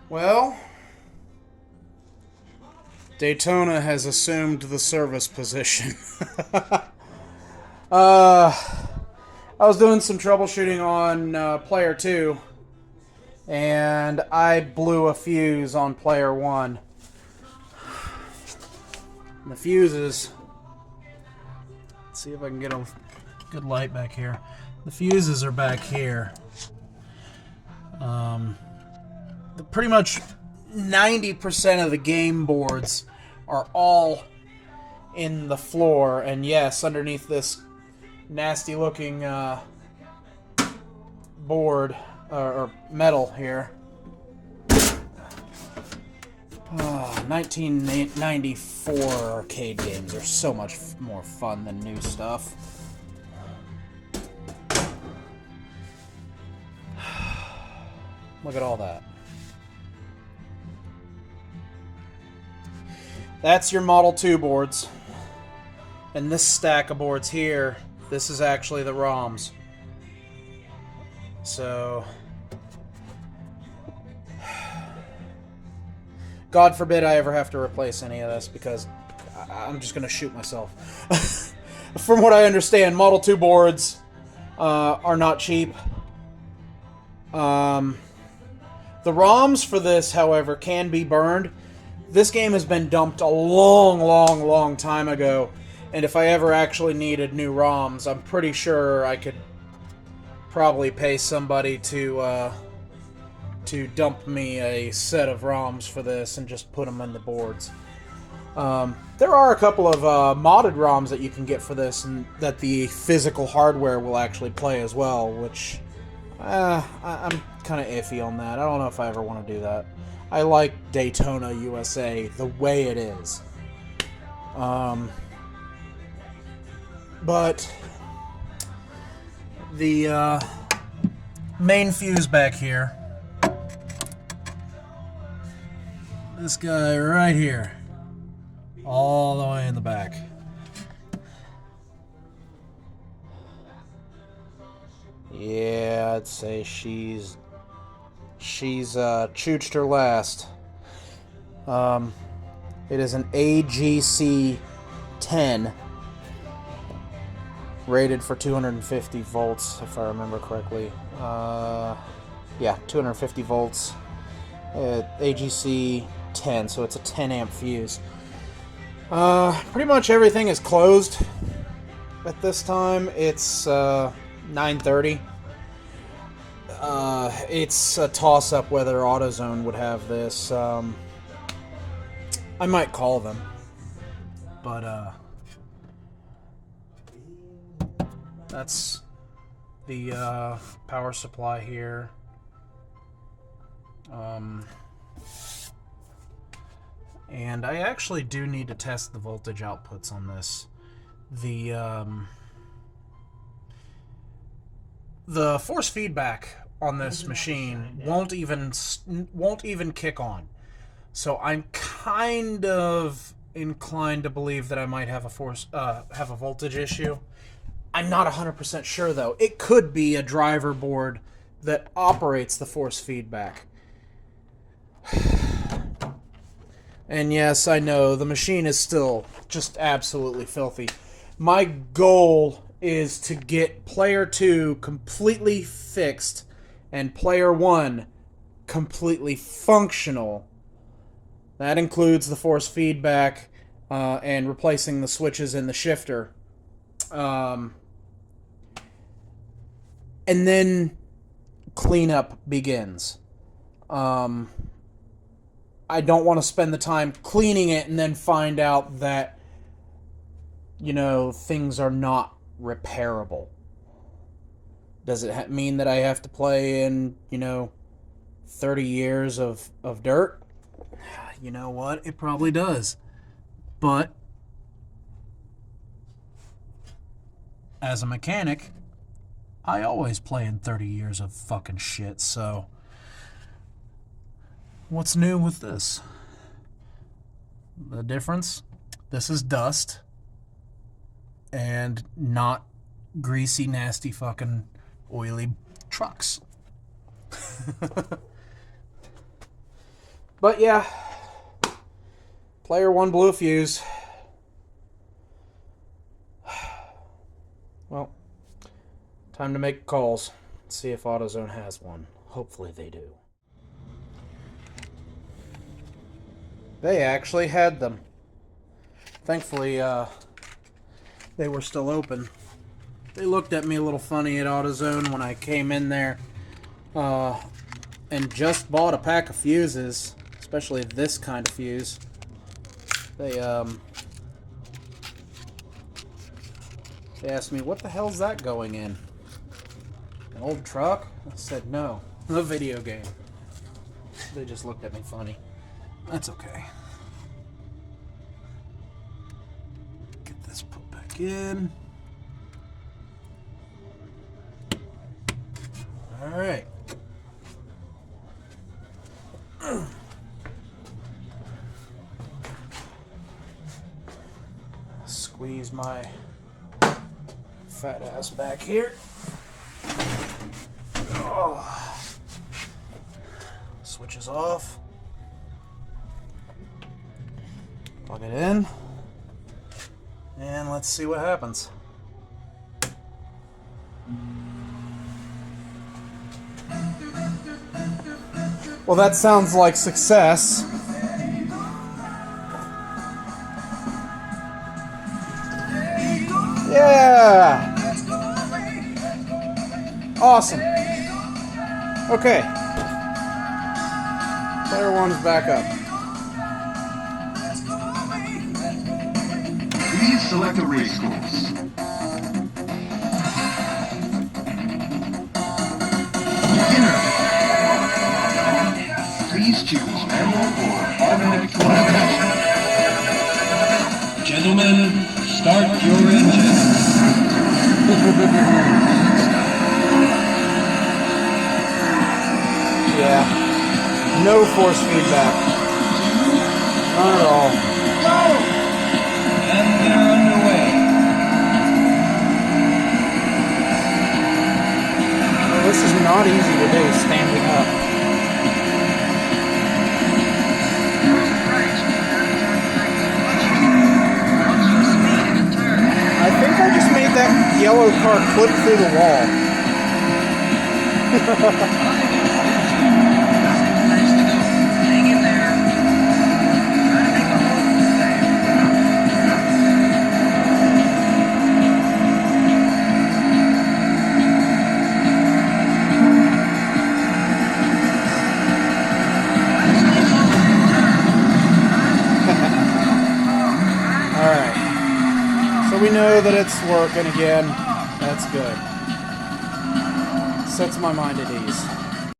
Well, Daytona has assumed the service position. uh, I was doing some troubleshooting on player 2, and I blew a fuse on player 1. And the fuses... Let's see if I can get a good light back here. The fuses are back here. Pretty much 90% of the game boards are all in the floor, and yes, underneath this nasty looking board or metal here. 1994 arcade games are so much more fun than new stuff. Look at all that. That's your Model 2 boards. And this stack of boards here, this is actually the ROMs. So... God forbid I ever have to replace any of this, because I'm just going to shoot myself. From what I understand, Model 2 boards are not cheap. The ROMs for this, however, can be burned. This game has been dumped a long time ago, and if I ever actually needed new ROMs, I'm pretty sure I could probably pay somebody to dump me a set of ROMs for this and just put them in the boards. There are a couple of modded ROMs that you can get for this, and that the physical hardware will actually play as well, which I'm kind of iffy on that. I don't know if I ever want to do that. I like Daytona USA the way it is. But the main fuse back here, this guy right here, all the way in the back. Yeah, I'd say she's chooched her last. It is an AGC 10, rated for 250 volts, if I remember correctly. Yeah, 250 volts. AGC 10, so it's a 10 amp fuse. Pretty much everything is closed at this time. It's 9:30. It's a toss-up whether AutoZone would have this. I might call them, but that's the power supply here. And I actually do need to test the voltage outputs on this. The force feedback on this machine won't even kick on. So I'm kind of inclined to believe that I might have a voltage issue. I'm not 100% sure though. It could be a driver board that operates the force feedback. And yes, I know the machine is still just absolutely filthy. My goal is to get player 2 completely fixed and player 1 completely functional. That includes the force feedback and replacing the switches in the shifter. And then cleanup begins. I don't want to spend the time cleaning it and then find out that, things are not repairable. Does it mean that I have to play in, 30 years of dirt? You know what? It probably does. But as a mechanic, I always play in 30 years of fucking shit, so what's new with this? The difference? This is dust and not greasy, nasty, fucking oily trucks. But yeah, player 1 blew a fuse. Well, time to make calls. See if AutoZone has one. Hopefully they do. They actually had them. Thankfully, they were still open. They looked at me a little funny at AutoZone when I came in there and just bought a pack of fuses, especially this kind of fuse. They asked me, what the hell's that going in? An old truck? I said, no, a video game. They just looked at me funny. That's okay. Get this put back in. Alright. Squeeze my fat ass back here. Oh. Switches off. Plug it in. And let's see what happens. Well, that sounds like success. Yeah! Awesome. Okay. Player 1 is back up. Please select a race course. Beginner. Please choose manual or automatic transmission. Gentlemen, start your engine. Yeah. No force feedback. Not at all. And they're underway. Well, this is not easy to do standing up. I think I just made that yellow car clip through the wall. Alright. So we know that it's working again. That's good. Sets my mind at ease.